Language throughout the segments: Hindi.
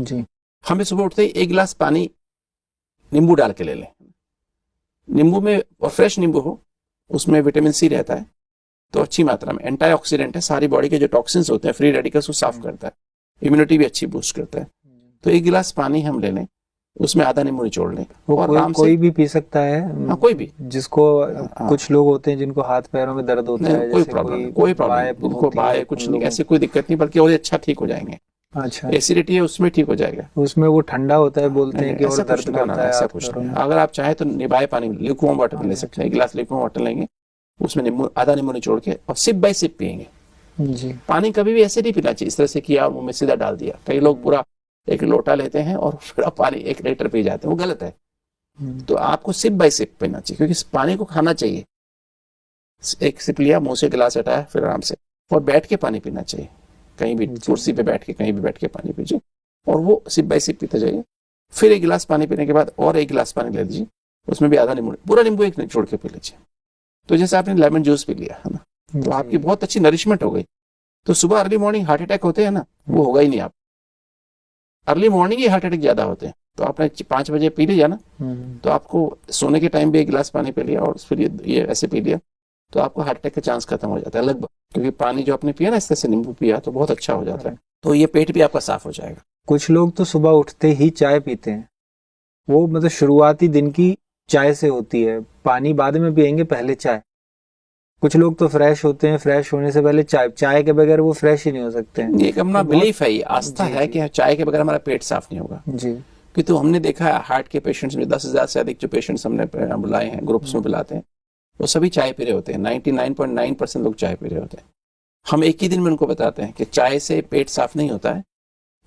जी। हमें सुबह उठते ही 1 गिलास पानी नींबू डाल के ले लें। नींबू में, और फ्रेश नींबू हो, उसमें विटामिन सी रहता है, तो अच्छी मात्रा में एंटीऑक्सीडेंट है, सारी बॉडी के जो टॉक्सिन्स होते हैं, फ्री रेडिकल्स को साफ करता है, इम्यूनिटी भी अच्छी बूस्ट करता है। तो 1 गिलास पानी हम ले लें, उसमें आधा नींबू निचोड़ लें वो और आराम से। कोई भी पी सकता है? हाँ, कोई भी। जिसको हाँ, कुछ लोग होते हैं जिनको हाथ पैरों में दर्द होता है, कोई जैसे प्रॉब्लम नहीं, कोई कोई प्रॉब्लम बाय नहीं, जिनको होती है बाय उन कुछ नहीं, लोगों ऐसी कोई दिक्कत नहीं, बल्कि और अच्छा ठीक हो जाएंगे। अच्छा, एसिडिटी है उसमें ठीक हो जाएगा। उसमें वो ठंडा होता है बोलते हैं कि और ऐसा दर्द कुछ ना, करता है ऐसा हाथ कुछ पैरों नहीं। में। अगर आप चाहे तो निबाए पानी, ल्यूकवार्म वाटर भी ले सकते हैं। 1 गिलास ल्यूकवार्म वाटर लेंगे, उसमें नींबू, आधा नींबू निचोड़ के, और सिप बाय सिप पियेंगे। जी। पानी कभी भी ऐसे नहीं पीना चाहिए इस तरह से कि आप मुंह में सीधा डाल दिया। कई लोग पूरा 1 लोटा लेते हैं और फिर पानी 1 लीटर पी जाते हैं, वो गलत है। तो आपको सिप बाय सिप पीना चाहिए, क्योंकि पानी को खाना चाहिए। 1 सिप लिया, मुंह से गिलास हटाया, फिर आराम से, और बैठ के पानी पीना चाहिए। कहीं भी कुर्सी पे बैठ के, कहीं भी बैठ के पानी पीजिए, और वो सिप बाय सिप पीते जाइए। फिर 1 गिलास पानी पीने के बाद और 1 गिलास पानी ले लीजिए, उसमें भी आधा नींबू, पूरा नींबू 1 निचोड़ के पी लीजिए। तो जैसे आपने लेमन जूस पी लिया है ना, तो आपकी बहुत अच्छी नरिशमेंट हो गई। तो सुबह अर्ली मॉर्निंग हार्ट अटैक होते हैं ना, वो होगा ही नहीं। आप अर्ली मॉर्निंग ही हार्ट अटैक ज्यादा होते हैं। तो आपने 5 बजे पी लिया ना, तो आपको सोने के टाइम भी 1 गिलास पानी पी लिया, और फिर ये ऐसे पी लिया, तो आपको हार्ट अटैक का चांस खत्म हो जाता है लगभग, क्योंकि पानी जो आपने पिया ना, इस तरह से नींबू पिया, तो बहुत अच्छा हो जाता है। तो ये पेट भी आपका साफ हो जाएगा। कुछ लोग तो सुबह उठते ही चाय पीते हैं, वो मतलब शुरुआती दिन की चाय से होती है, पानी बाद में पियेंगे, पहले चाय। कुछ लोग तो फ्रेश होते हैं, फ्रेश होने से पहले चाय, चाय के बगैर वो फ्रेश ही नहीं हो सकते हैं। ये एक अपना बिलीफ है, ये आस्था है कि चाय के बगैर हमारा पेट साफ नहीं होगा जी। कि तो हमने देखा है हार्ट के पेशेंट्स में 10,000 से अधिक जो पेशेंट्स हमने बुलाए हैं, ग्रुप्स में बुलाते हैं, वो सभी चाय पी रहे होते हैं। 99.9% लोग चाय पी रहे होते हैं। हम एक ही दिन में उनको बताते हैं कि चाय से पेट साफ नहीं होता है,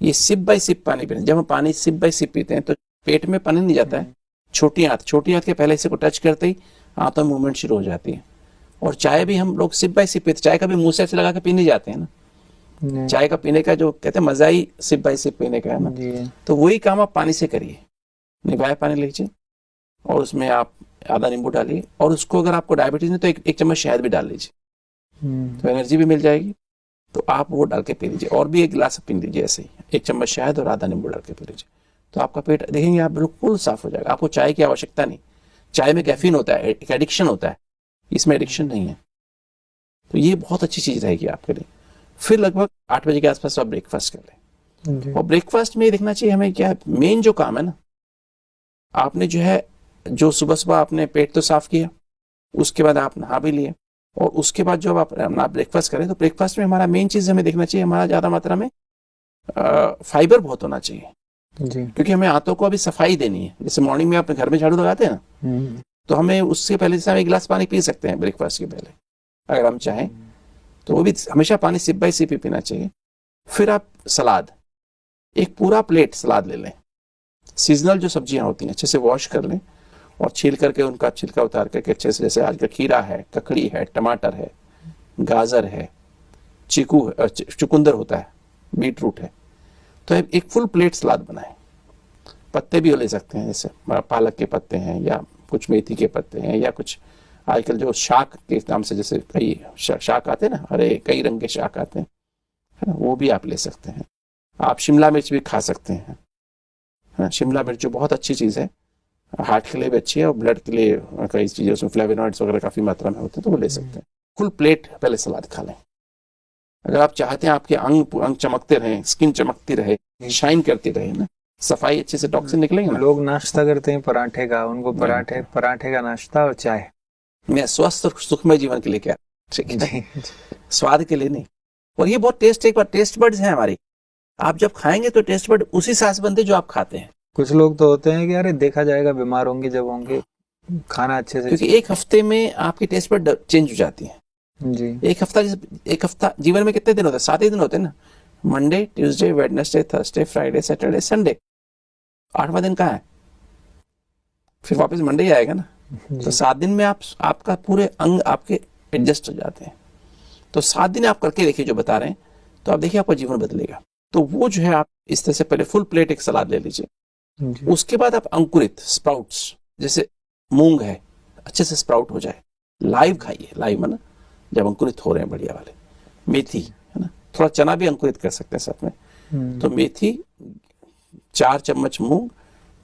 ये सिप बाय सिप पानी पीना। जब हम पानी सिप बाय सिप पीते हैं तो पेट में पानी नहीं जाता है, छोटी आंत के पहले से को टच करते ही आंतों में मूवमेंट शुरू हो जाती है। और चाय भी हम लोग सिप बाय सिप पीते, चाय का भी मुंह से ऐसे लगा के पी नहीं जाते हैं ना। चाय का पीने का जो कहते हैं मजा ही सिप बाय सिप पीने का है ना। तो वही काम आप पानी से करिए। निभाए पानी लीजिए, और उसमें आप आधा नींबू डालिए, और उसको अगर आपको डायबिटीज नहीं तो एक चम्मच शहद भी डाल लीजिए, तो एनर्जी भी मिल जाएगी। तो आप वो डाल के पी लीजिए, और भी 1 गिलास पी लीजिए ऐसे ही, 1 चम्मच शहद और आधा नींबू डाल के पी लीजिए। तो आपका पेट देखेंगे आप बिल्कुल साफ हो जाएगा। आपको चाय की आवश्यकता नहीं। चाय में कैफीन होता है, एक एडिक्शन होता है, इसमें एडिक्शन नहीं है। तो ये बहुत अच्छी चीज रहेगी आपके लिए। फिर लगभग 8 बजे के आसपास आप ब्रेकफास्ट कर लें, और ब्रेकफास्ट में देखना चाहिए हमें क्या मेन जो काम है ना, आपने जो है, जो सुबह सुबह आपने पेट तो साफ किया, उसके बाद आप नहा भी लिए, और उसके बाद जब आप ब्रेकफास्ट करें, तो ब्रेकफास्ट में हमारा मेन चीज हमें देखना चाहिए, हमारा ज्यादा मात्रा में फाइबर बहुत होना चाहिए जी। क्योंकि हमें आंतों को अभी सफाई देनी है। जैसे मॉर्निंग में अपने घर में झाड़ू लगाते हैं ना, तो हमें उससे पहले जैसे हम 1 गिलास पानी पी सकते हैं ब्रेकफास्ट के पहले, अगर हम चाहें तो वो भी हमेशा पानी सिप बाय सिप ही पीना चाहिए। फिर आप सलाद, एक पूरा प्लेट सलाद ले लें। सीजनल जो सब्जियां होती हैं अच्छे से वॉश कर लें, और छील करके उनका छिलका उतार करके अच्छे से, जैसे आजकल खीरा है, ककड़ी है, टमाटर है, गाजर है, चुकंदर होता है, बीट रूट है, तो एक फुल प्लेट सलाद बनाएं। पत्ते भी ले सकते हैं, जैसे पालक के पत्ते हैं, या कुछ मेथी के पत्ते हैं, या कुछ आजकल जो शाक के नाम से जैसे कई शाक आते हैं ना, हरे कई रंग के शाक आते हैं, है ना, वो भी आप ले सकते हैं। आप शिमला मिर्च भी खा सकते हैं, है ना। शिमला मिर्च जो बहुत अच्छी चीज़ है, हार्ट के लिए भी अच्छी है, और ब्लड के लिए कई चीज़ें उसमें फ्लेवोनॉइड्स वगैरह काफ़ी मात्रा में होते हैं, तो वो ले सकते हैं। फुल प्लेट पहले सलाद खा लें। अगर आप चाहते हैं आपके अंग चमकते रहें, स्किन चमकती रहे, शाइन करती रहे ना, सफाई अच्छे से, टॉक्सिन निकलेंगे ना। लोग नाश्ता करते हैं पराठे का, उनको पराठे का नाश्ता और चाय। मैं स्वस्थ और सुखमय जीवन के लिए क्या, ठीक है, स्वाद के लिए नहीं। और ये बहुत टेस्ट, एक बार टेस्ट बड्स है हमारी, आप जब खाएंगे तो टेस्ट बड उसी सांस बनते जो आप खाते हैं। कुछ लोग तो होते हैं कि अरे देखा जाएगा, बीमार होंगे जब होंगे, खाना अच्छे से, क्योंकि एक हफ्ते में आपकी टेस्ट बड चेंज हो जाती है जी। एक हफ्ता जीवन में कितने दिन होते हैं? 7 ही दिन होते हैं ना, Monday, Tuesday, Wednesday, Thursday, Friday, Saturday, Sunday. 8वां दिन कहाँ है? फिर वापस मंडे ही आएगा ना। तो 7 दिन में आपका पूरे अंग आपके एडजस्ट हो जाते हैं। तो 7 दिन आप करके देखिए जो बता रहे हैं, तो आप देखिए आपका जीवन बदलेगा। तो वो जो है, आप इस तरह से पहले फुल प्लेट एक सलाद ले लीजिए। उसके बाद आप अंकुरित स्प्राउट्स, जैसे मूंग है, अच्छे से स्प्राउट हो जाए, लाइव खाइए। लाइव है ना, जब अंकुरित हो रहे हैं बढ़िया वाले। मेथी है ना, थोड़ा चना भी अंकुरित कर सकते हैं साथ में। तो मेथी 4 चम्मच मूंग,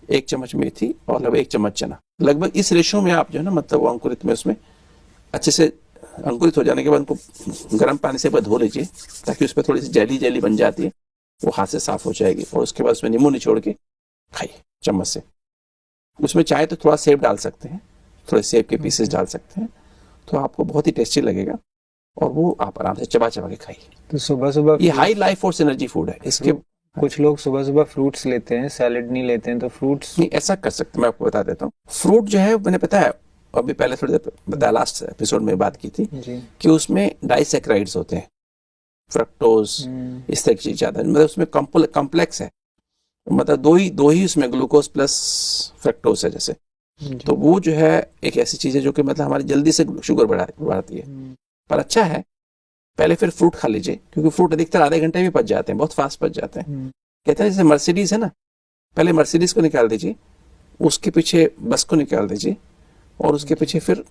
1 चम्मच मेथी और लगभग 1 चम्मच चना, लगभग इस रेशो में आप जो है ना मतलब वो अंकुरित में उसमें अच्छे से अंकुरित हो जाने के बाद उनको गर्म पानी से एक बार धो लीजिए ताकि उस पर थोड़ी सी जेली जेली बन जाती है, वो हाथ से साफ हो जाएगी। और उसके बाद उसमें नींबू निचोड़ के खाइए चम्मच से। उसमें चाहे तो थोड़ा सेब डाल सकते हैं, थोड़े सेब के पीसेस डाल सकते हैं, तो आपको बहुत ही टेस्टी लगेगा और वो आप आराम से चबा चबा के खाइए। तो सुबह सुबह ये high life force energy food है। इसके कुछ लोग सुबह सुबह फ्रूट्स लेते हैं, सैलेड नहीं लेते हैं, तो फ्रूट्स नहीं ऐसा कर सकते, मैं आपको बता देता हूँ। फ्रूट जो है मैंने पता है अभी पहले थोड़ी देर बताया, लास्ट एपिसोड में बात की थी जी कि उसमें डाइसेक्राइड्स होते हैं, फ्रक्टोज इस तरह की चीज ज्यादा, मतलब उसमें कॉम्प्लेक्स है, मतलब दो ही उसमें ग्लूकोज प्लस फ्रक्टोज है जैसे, तो वो जो है एक ऐसी चीज है जो कि मतलब हमारी जल्दी से शुगर बढ़ाती है। पर अच्छा है, पहले फिर फ्रूट खा लीजिए, क्योंकि फ्रूट अधिकतर आधे घंटे में पच जाते हैं, बहुत फास्ट पच जाते हैं। कहते हैं जैसे मर्सिडीज है ना, पहले मर्सिडीज को निकाल दीजिए, उसके पीछे बस को निकाल दीजिए और उसके पीछे फिर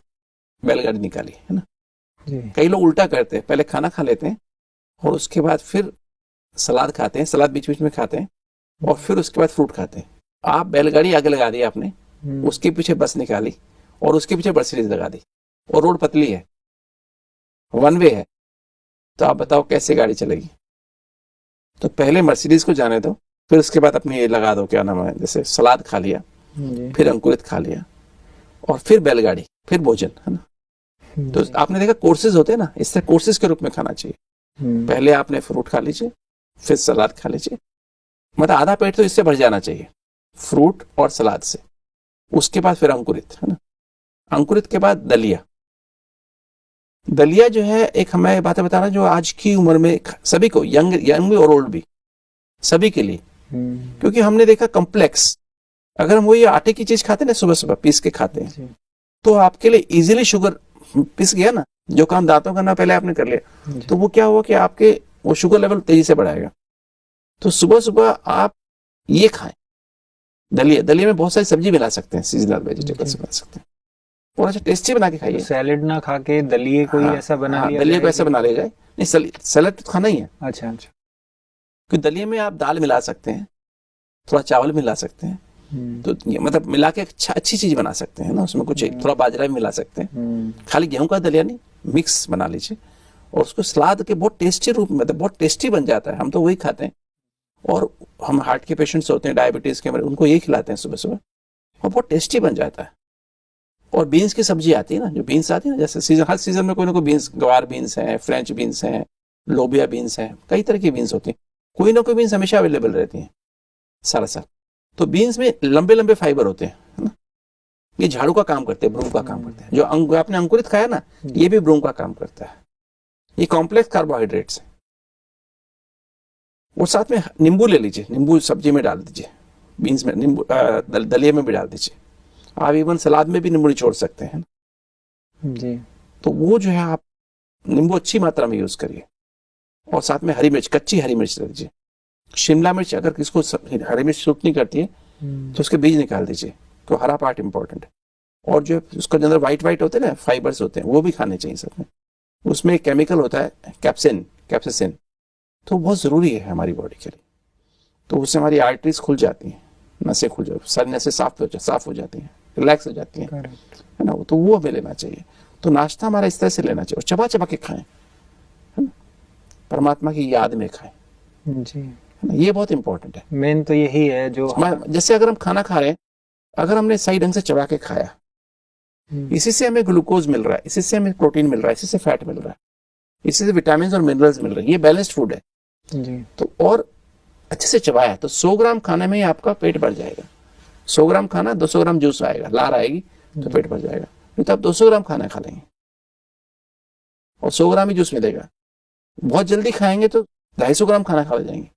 बैलगाड़ी निकाली, है ना। कई लोग उल्टा करते हैं, पहले खाना खा लेते हैं और उसके बाद फिर सलाद खाते हैं, सलाद बीच बीच में खाते हैं और फिर उसके बाद फ्रूट खाते हैं। आप बैलगाड़ी आगे लगा दी आपने, उसके पीछे बस निकाली और उसके पीछे मर्सिडीज लगा दी और रोड पतली है, वन वे है, तो आप बताओ कैसे गाड़ी चलेगी। तो पहले मर्सिडीज को जाने दो, फिर उसके बाद अपनी ये लगा दो, क्या नाम है, जैसे सलाद खा लिया, फिर अंकुरित खा लिया और फिर बैलगाड़ी, फिर भोजन, है ना। तो आपने देखा कोर्सेज होते हैं ना, इस तरह कोर्सेज के रूप में खाना चाहिए। पहले आपने फ्रूट खा लीजिए, फिर सलाद खा लीजिए, मतलब आधा पेट तो इससे भर जाना चाहिए, फ्रूट और सलाद से। उसके बाद फिर अंकुरित, है ना। अंकुरित के बाद दलिया। दलिया जो है एक हमें बातें बता रहा, जो आज की उम्र में सभी को, यंग और ओल्ड भी, सभी के लिए, क्योंकि हमने देखा कॉम्प्लेक्स, अगर हम वही आटे की चीज खाते हैं ना, सुबह सुबह पीस के खाते हैं, तो आपके लिए इजीली शुगर पिस गया ना, जो काम दांतों करना पहले आपने कर लिया, तो वो क्या हुआ कि आपके वो शुगर लेवल तेजी से बढ़ाएगा। तो सुबह सुबह आप ये खाएं, दलिया में बहुत सारी सब्जी मिला सकते हैं, सीजनल वेजिटेबल्स बना सकते हैं और अच्छा टेस्टी बना के खाइए। सैलेड ना खा के दलिए को ही ऐसा बना लिया, दलिए को ऐसा बना लिया जाए। नहीं, सैलेड तो खाना ही है। अच्छा, क्योंकि दलिए में आप दाल मिला सकते हैं, थोड़ा चावल मिला सकते हैं, तो मतलब मिला के अच्छी चीज बना सकते हैं ना। उसमें कुछ थोड़ा बाजरा भी मिला सकते हैं, खाली गेहूं का दलिया नहीं, मिक्स बना लीजिए और उसको सलाद के बहुत टेस्टी रूप में, मतलब बहुत टेस्टी बन जाता है। हम तो वही खाते हैं और हम हार्ट के पेशेंट्स होते हैं, डायबिटीज के, उनको यही खिलाते हैं सुबह सुबह और बहुत टेस्टी बन जाता है। और बीन्स की सब्जी आती है ना, जो बीन्स आती है ना, जैसे सीजन, हर सीजन में कोई ना कोई बीन्स, गवार बीन्स हैं, फ्रेंच बीन्स हैं, लोबिया बीन्स हैं, कई तरह की बीन्स होती हैं, कोई ना कोई बीन्स हमेशा अवेलेबल रहती हैं सारा साल। तो बीन्स में लंबे लंबे फाइबर होते हैं, है ना, ये झाड़ू का काम करते हैं, ब्रूम का काम करते हैं। जो आपने अंकुरित खाया ना, ये भी ब्रूम का काम करता है। ये कॉम्प्लेक्स कार्बोहाइड्रेट्स है। और साथ में नींबू ले लीजिए, नींबू सब्जी में डाल दीजिए, बीन्स में, नींबू दलिये में भी डाल दीजिए, आप इवन सलाद में भी नींबू निचोड़ सकते हैं जी। तो वो जो है आप नींबू अच्छी मात्रा में यूज करिए और साथ में हरी मिर्च, कच्ची हरी मिर्च ले लीजिए। शिमला मिर्च अगर किसको हरी मिर्च सूट नहीं करती है तो उसके बीज निकाल दीजिए, तो हरा पार्ट इंपॉर्टेंट है। और जो उसका अंदर व्हाइट होते हैं ना, फाइबर्स होते हैं, वो भी खाने चाहिए सब में। उसमें एक केमिकल होता है कैप्सिसिन, तो बहुत जरूरी है हमारी बॉडी के लिए। तो उससे हमारी आर्टरीज खुल जाती हैं, नसें खुल जाती, सारी नसें साफ हो जाती हैं, रिलैक्स हो जाती हैं, है ना। तो वो हमें लेना चाहिए। तो नाश्ता हमारा इस तरह से लेना चाहिए और चबा चबा के खाएं, है ना, परमात्मा की याद में खाएं जी, है ना। ये बहुत इंपॉर्टेंट है। मेन तो यही है जो जैसे अगर हम खाना खा रहे हैं, अगर हमने सही ढंग से चबा के खाया, इसी से हमें ग्लूकोज मिल रहा है, इसी से हमें प्रोटीन मिल रहा है, इसी से फैट मिल रहा है, इसी से विटामिन और मिनरल्स मिल रहे हैं, ये बैलेंस्ड फूड है जी। तो और अच्छे से चबाया तो 100 ग्राम खाने में ही आपका पेट भर जाएगा। 100 ग्राम खाना, 200 ग्राम जूस आएगा, लार आएगी तो पेट भर जाएगा। नहीं तो आप 200 ग्राम खाना खा लेंगे और 100 ग्राम ही जूस मिलेगा। बहुत जल्दी खाएंगे तो 250 ग्राम खाना खा जाएंगे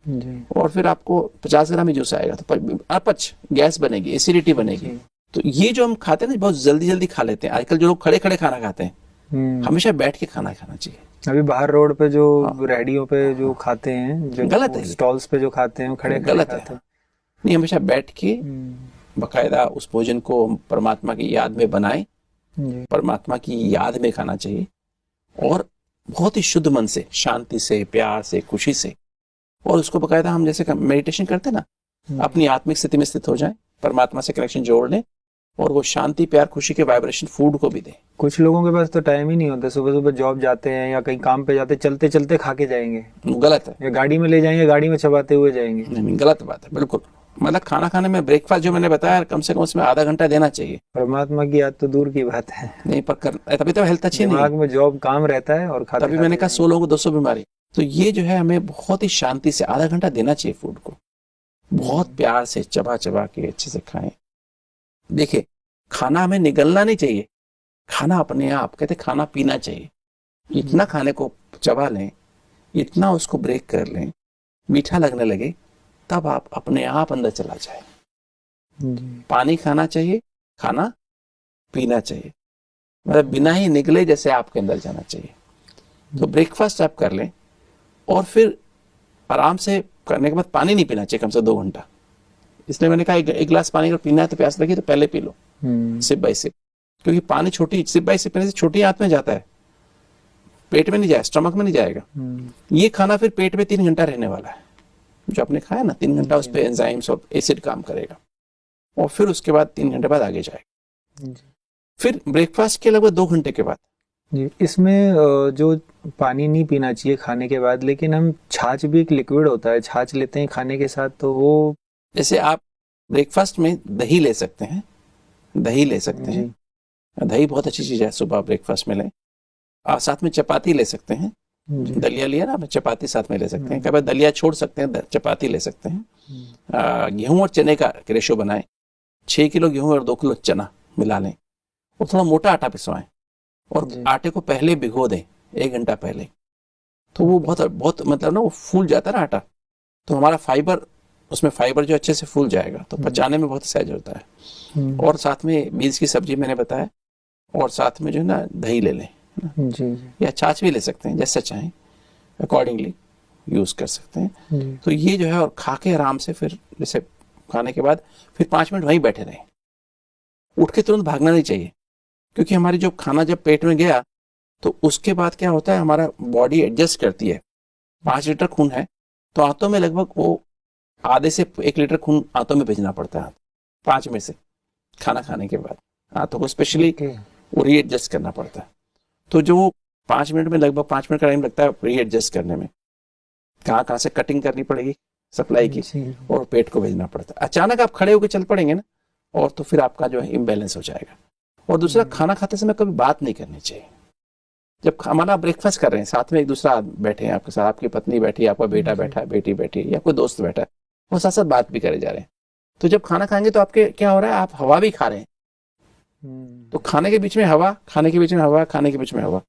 जी। और फिर आपको 50 ग्राम ही जूस आएगा, तो अपच, गैस बनेगी, एसिडिटी बनेगी। तो ये जो हम खाते हैं ना, बहुत जल्दी खा लेते हैं। आजकल जो लोग खड़े खड़े खाना खाते हैं, हमेशा बैठ के खाना खाना चाहिए। अभी बाहर रोड पे जो रेहड़ियों पे जो खाते हैं, जो गलत है, स्टॉल्स पे जो खाते हैं, खड़े खड़े गलत खाते है। नहीं, हमेशा बैठ के बकायदा उस भोजन को परमात्मा की याद में बनाए, परमात्मा की याद में खाना चाहिए और बहुत ही शुद्ध मन से, शांति से, प्यार से, खुशी से। और उसको बकायदा हम जैसे मेडिटेशन करते हैं ना, अपनी आत्मिक स्थिति में स्थित हो जाएं, परमात्मा से कनेक्शन जोड़ लें और वो शांति प्यार खुशी के वाइब्रेशन फूड को भी दें। कुछ लोगों के पास तो टाइम ही नहीं होता, सुबह सुबह जॉब जाते हैं या कहीं काम पे जाते हैं, चलते चलते खा के जाएंगे, वो गलत है। या गाड़ी में ले जाएंगे, गाड़ी में चबाते हुए जाएंगे। नहीं, गलत बात है बिल्कुल। मतलब खाना खाने में ब्रेकफास्ट जो मैंने बताया कम से कम उसमें आधा घंटा देना चाहिए। परमात्मा की याद तो दूर की बात है, नहीं पर तभी तो हेल्थ अच्छी नहीं दिमाग में जॉब काम रहता है और खाते तभी मैंने कहा 100 लोगों को 200 बीमारी। तो ये जो है हमें बहुत ही शांति से आधा घंटा देना चाहिए फूड को, बहुत प्यार से चबा चबा के अच्छे से खाएं। देखिए खाना हमें निगलना नहीं चाहिए, खाना अपने आप कहते खाना पीना चाहिए। इतना खाने को चबा लें, इतना उसको ब्रेक कर लें, मीठा लगने लगे, तब आप अपने आप अंदर चला जाए। पानी खाना चाहिए, खाना पीना चाहिए, मतलब बिना ही निगले जैसे आपके अंदर जाना चाहिए। तो ब्रेकफास्ट आप कर लें और फिर आराम से करने के बाद पानी नहीं पीना चाहिए कम से 2 घंटा। इसलिए मैंने कहा एक गिलास पानी अगर पीना है तो प्यास लगी तो पहले पी लो, सिप बाई सिप, क्योंकि पानी छोटी सिप बाई सिप पीने से छोटी आंत में जाता है, पेट में नहीं जाए, स्टमक में नहीं जाएगा। ये खाना फिर पेट में 3 घंटा रहने वाला है, जो आपने खाया ना 3 घंटा उस पर एंजाइम्स और एसिड काम करेगा और फिर उसके बाद 3 घंटे बाद आगे जाएगा। फिर ब्रेकफास्ट के लगभग 2 घंटे के बाद जी, इसमें जो पानी नहीं पीना चाहिए खाने के बाद, लेकिन हम छाछ भी एक लिक्विड होता है, छाछ लेते हैं खाने के साथ, तो वो जैसे आप ब्रेकफास्ट में दही ले सकते हैं, दही ले सकते हैं, दही बहुत अच्छी चीज है, सुबह ब्रेकफास्ट में लें। साथ में चपाती ले सकते हैं, दलिया लिया ना, चपाती साथ में ले सकते हैं, कभी दलिया छोड़ सकते हैं, चपाती ले सकते हैं। गेहूं और चने का रेशो बनाएं, 6 किलो गेहूं और 2 किलो चना मिला लें और थोड़ा मोटा आटा पिसवाएं और आटे को पहले भिगो दें 1 घंटा पहले, तो वो बहुत मतलब ना वो फूल जाता है ना आटा, तो हमारा फाइबर उसमें फाइबर जो अच्छे से फूल जाएगा, तो पचाने में बहुत सहज होता है। और साथ में बीन्स की सब्जी मैंने बताया, और साथ में जो है ना दही ले लें जी, या छाछ भी ले सकते हैं, जैसे चाहें अकॉर्डिंगली यूज कर सकते हैं। तो ये जो है और खा के आराम से फिर जैसे खाने के बाद फिर 5 मिनट वहीं बैठे रहें, उठ के तुरंत भागना नहीं चाहिए, क्योंकि हमारी जो खाना जब पेट में गया तो उसके बाद क्या होता है, हमारा बॉडी एडजस्ट करती है। 5 लीटर खून है तो आंतों में लगभग वो आधे से 1 लीटर खून आंतों में भेजना पड़ता है 5 में से, खाना खाने के बाद आंतों को स्पेशली वो रीएडजस्ट करना पड़ता है। तो जो 5 मिनट में लगभग 5 मिनट का टाइम लगता है रीएडजस्ट करने में, कहाँ से कटिंग करनी पड़ेगी सप्लाई की और पेट को भेजना पड़ता है। अचानक आप खड़े होकर चल पड़ेंगे ना, और तो फिर आपका जो है इम्बैलेंस हो जाएगा। और दूसरा, खाना खाते समय कभी बात नहीं करनी चाहिए। जब हमारा ब्रेकफास्ट कर रहे हैं, साथ में एक दूसरा बैठे हैं आपके साथ, आपकी पत्नी बैठी है, आपका बेटा बैठा है, बेटी बैठी है, या कोई दोस्त बैठा है, वो साथ साथ बात भी करे जा रहे हैं, तो जब खाना खाएंगे तो आपके क्या हो रहा है, आप हवा भी खा रहे हैं। तो खाने के बीच में हवा, खाने के बीच में हवा, खाने के बीच में हवा,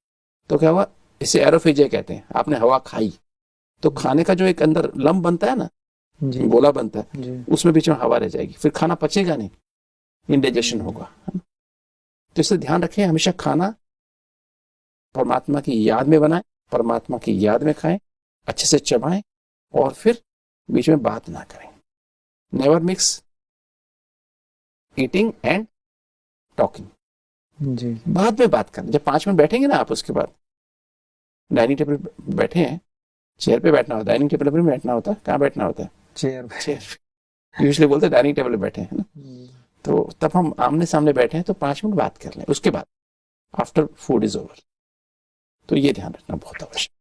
तो क्या हुआ, इसे एरोफेजिया कहते हैं। आपने हवा खाई तो खाने का जो एक अंदर लम्ब बनता है ना, गोला बनता है, उसमें बीच में हवा रह जाएगी, फिर खाना पचेगा नहीं, इंडाइजेशन होगा। तो इससे ध्यान रखें, हमेशा खाना परमात्मा की याद में बनाएं, परमात्मा की याद में खाएं, अच्छे से चबाएं और फिर बीच में बात ना करें। Never mix eating and talking. जी, बाद में बात करें, जब 5 मिनट बैठेंगे ना आप, उसके बाद डाइनिंग टेबल बैठे हैं, चेयर पे बैठना होता है, डाइनिंग टेबल पे बैठना होता है, कहाँ बैठना होता है, चेयर पे। यूजुअली बोलते हैं डाइनिंग टेबल पे बैठे हैं ना, तो तब हम आमने सामने बैठे हैं तो 5 मिनट बात कर लें, उसके बाद आफ्टर फूड इज ओवर। तो ये ध्यान रखना बहुत आवश्यक।